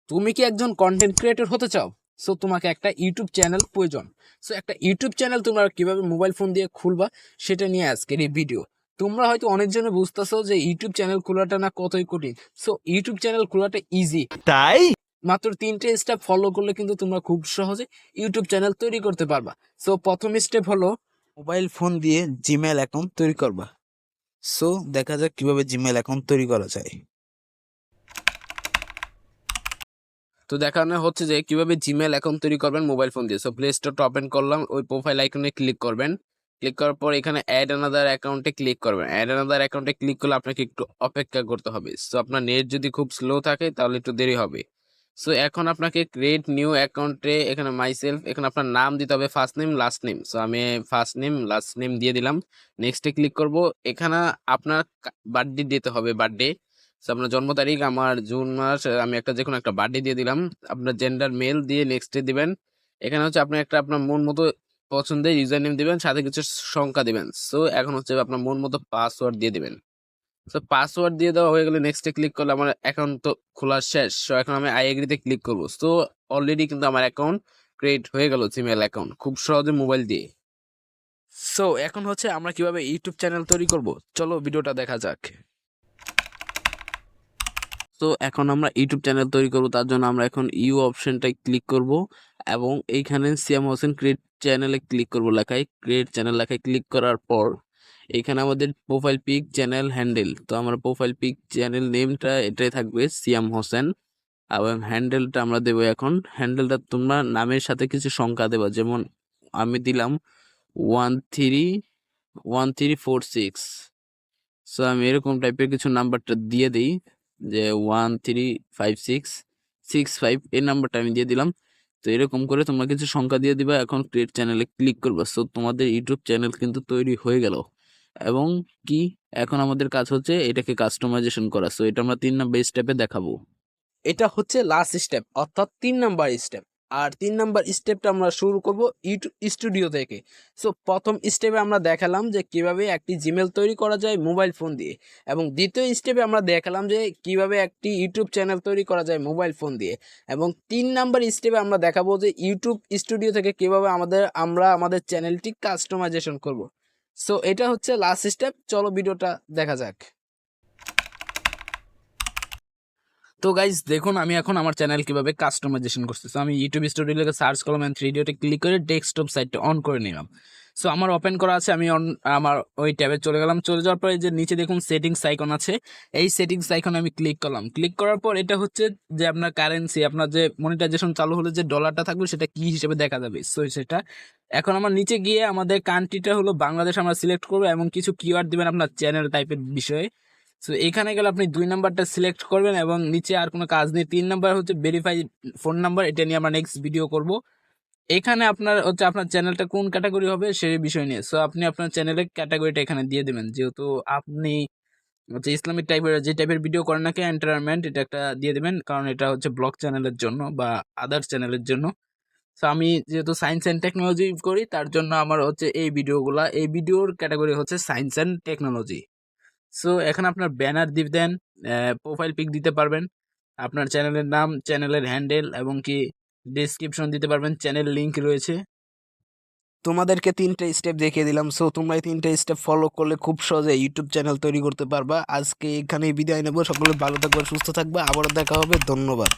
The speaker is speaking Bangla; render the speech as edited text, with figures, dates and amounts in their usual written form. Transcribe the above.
তুমি কি একজন কন্টেন্ট ক্রিয়েটর হতে চাও? সো তোমাকে একটা ইউটিউব চ্যানেল প্রয়োজন। সো একটা ইউটিউব চ্যানেল তোমরা কিভাবে মোবাইল ফোন দিয়ে খুলবা সেটা নিয়ে আজকের এই ভিডিও। তোমরা হয়তো অনেকজনে বুঝতেছো যে ইউটিউব চ্যানেল খোলাটা না কতই কঠিন। সো ইউটিউব চ্যানেল খোলাটা ইজি, তাই মাত্র 3টে স্টেপ ফলো করলে কিন্তু তোমরা খুব সহজে ইউটিউব চ্যানেল তৈরি করতে পারবা। সো প্রথম স্টেপ হলো মোবাইল ফোন দিয়ে জিমেইল অ্যাকাউন্ট তৈরি করবা। সো দেখা যাক কিভাবে জিমেইল অ্যাকাউন্ট তৈরি করা যায়। তো দেখানো হচ্ছে যে কিভাবে জিমেইল অ্যাকাউন্ট তৈরি করবেন মোবাইল ফোন দিয়ে। সো প্লে স্টোরটা ওপেন করলাম, ওই প্রোফাইল আইকনে ক্লিক করবেন। ক্লিক করার পর এখানে অ্যাড অ্যানাদার অ্যাকাউন্টে ক্লিক করবেন। অ্যাড অ্যানাদার অ্যাকাউন্টে ক্লিক করলে আপনাকে একটু অপেক্ষা করতে হবে। সো আপনার নেট যদি খুব স্লো থাকে তাহলে একটু দেরি হবে। সো এখন আপনাকে ক্রিয়েট নিউ অ্যাকাউন্টে এখানে মাইসেলফ, এখানে আপনার নাম দিতে হবে, first name last name. So আমি ফার্স্ট নেম লাস্ট নেম দিয়ে দিলাম। নেক্সটে ক্লিক করব। এখানে আপনার বার্থডে দিতে হবে, বার্থডে। আপনার জন্ম তারিখ আমার জুন মাস, আমি একটা যে কোনো একটা বার্থডে দিয়ে দিলাম। আপনার জেন্ডার মেল দিয়ে নেক্সটে দিবেন। এখানে হচ্ছে আপনি একটা আপনার মন মতো পছন্দের ইউজার নেম দিবেন, সাথে কিছু সংখ্যা দিবেন। সো এখন হচ্ছে আপনার মন মতো পাসওয়ার্ড দিয়ে দিবেন। সো পাসওয়ার্ড দিয়ে দেওয়া হয়ে গেলে নেক্সটে ক্লিক করলে আমার অ্যাকাউন্ট তো খোলা শেষ। সো এখন আমি আই এগ্রিতে ক্লিক করব। সো অলরেডি কিন্তু আমার অ্যাকাউন্ট ক্রিয়েট হয়ে গেল, জিমেল অ্যাকাউন্ট, খুব সহজে মোবাইল দিয়ে। সো এখন হচ্ছে আমরা কিভাবে ইউটিউব চ্যানেল তৈরি করব, চলো ভিডিওটা দেখা যাক। তো এখন আমরা ইউটিউব চ্যানেল তৈরি করব, তার জন্য আমরা এখন ইউ অপশনটাই ক্লিক করব এবং এইখানে সিয়াম হোসেন ক্রিয়েট চ্যানেলে ক্লিক করব। লেখায় ক্রিয়েট চ্যানেল লেখায় ক্লিক করার পর এখানে আমাদের প্রোফাইল পিক চ্যানেল হ্যান্ডেল, তো আমরা প্রোফাইল পিক চ্যানেল নেমটা এটাই থাকবে সিয়াম হোসেন, এবং হ্যান্ডেলটা আমরা দেবো। এখন হ্যান্ডেলটা তোমরা নামের সাথে কিছু সংখ্যা দেবো, যেমন আমি দিলাম 1346। সো আমি এরকম টাইপের কিছু নাম্বারটা দিয়ে দিই, যে 135665 এই নাম্বারটা আমি দিয়ে দিলাম। তো এরকম করে তোমরা কিছু সংখ্যা দিয়ে দিবা, এখন ক্রিয়েট চ্যানেলে ক্লিক করবা। সো তোমাদের ইউটিউব চ্যানেল কিন্তু তৈরি হয়ে গেল। এবং কি এখন আমাদের কাজ হচ্ছে এটাকে কাস্টমাইজেশন করা। সো এটা আমরা 3 নাম্বার স্টেপে দেখাবো। এটা হচ্ছে লাস্ট স্টেপ, অর্থাৎ 3 নাম্বার স্টেপ। আর 3 নাম্বার স্টেপটা আমরা শুরু করব ইউটিউব স্টুডিও থেকে। সো প্রথম স্টেপে আমরা দেখালাম যে কিভাবে একটি জিমেল তৈরি করা যায় মোবাইল ফোন দিয়ে, এবং দ্বিতীয় স্টেপে আমরা দেখালাম যে কিভাবে একটি ইউটিউব চ্যানেল তৈরি করা যায় মোবাইল ফোন দিয়ে, এবং 3 নাম্বার স্টেপে আমরা দেখাবো যে ইউটিউব স্টুডিও থেকে কিভাবে আমরা আমাদের চ্যানেলটি কাস্টমাইজেশন করব। সো এটা হচ্ছে লাস্ট স্টেপ, চলো ভিডিওটা দেখা যাক। তো গাইজ দেখুন আমি এখন আমার চ্যানেল কিভাবে কাস্টমাইজেশন করছি। সো আমি ইউটিউব স্টুডিও লিখে সার্চ করলাম, 3 ডটে ক্লিক করে ডেস্কটপ সাইটটা অন করে নিলাম। সো আমার ওপেন করা আছে, আমি আমার ওই ট্যাবে চলে গেলাম। চলে যাওয়ার পরে যে নিচে দেখুন সেটিংস আইকন আছে, এই সেটিংস আইকনে আমি ক্লিক করলাম। ক্লিক করার পর এটা হচ্ছে যে আপনার কারেন্সি, আপনার যে মনিটাইজেশন চালু হলে যে ডলারটা থাকবে সেটা কি হিসেবে দেখা যাবে। সো সেটা এখন আমার নিচে গিয়ে আমাদের কান্ট্রিটা হলো বাংলাদেশ আমরা সিলেক্ট করবো, এবং কিছু কিওয়ার্ড দিবেন আপনার চ্যানেল টাইপের বিষয়ে। সো এখানে গেলে আপনি 2 নাম্বারটা সিলেক্ট করবেন, এবং নিচে আর কোনো কাজ নেই। 3 নাম্বার হচ্ছে ভেরিফাই ফোন নাম্বার, এটা নিয়ে আমরা নেক্সট ভিডিও করব। এখানে আপনার হচ্ছে আপনার চ্যানেলটা কোন ক্যাটাগরি হবে সেই বিষয় নিয়ে। সো আপনি আপনার চ্যানেলের ক্যাটাগরিটা এখানে দিয়ে দেবেন, যেহেতু আপনি হচ্ছে ইসলামিক টাইপের যে টাইপের ভিডিও করেন নাকি এন্টারটেনমেন্ট, এটা একটা দিয়ে দেবেন, কারণ এটা হচ্ছে ব্লগ চ্যানেলের জন্য বা আদার্স চ্যানেলের জন্য। সো আমি যেহেতু সায়েন্স অ্যান্ড টেকনোলজি করি, তার জন্য আমার হচ্ছে এই ভিডিওর ক্যাটাগরি হচ্ছে সায়েন্স অ্যান্ড টেকনোলজি। সো এখানে আপনার ব্যানার দিবেন, প্রোফাইল পিক দিতে পারবেন, আপনার চ্যানেলের নাম, চ্যানেলের হ্যান্ডেল, এবং কি ডেসক্রিপশন দিতে পারবেন, চ্যানেল লিংক রয়েছে। তোমাদেরকে 3টে স্টেপ দেখিয়ে দিলাম। সো তোমরা এই 3টে স্টেপ ফলো করলে খুব সহজে ইউটিউব চ্যানেল তৈরি করতে পারবা। আজকে এখানেই বিদায় নেবো, সকলে ভালো থাকবে, সুস্থ থাকবে, আবারও দেখা হবে, ধন্যবাদ।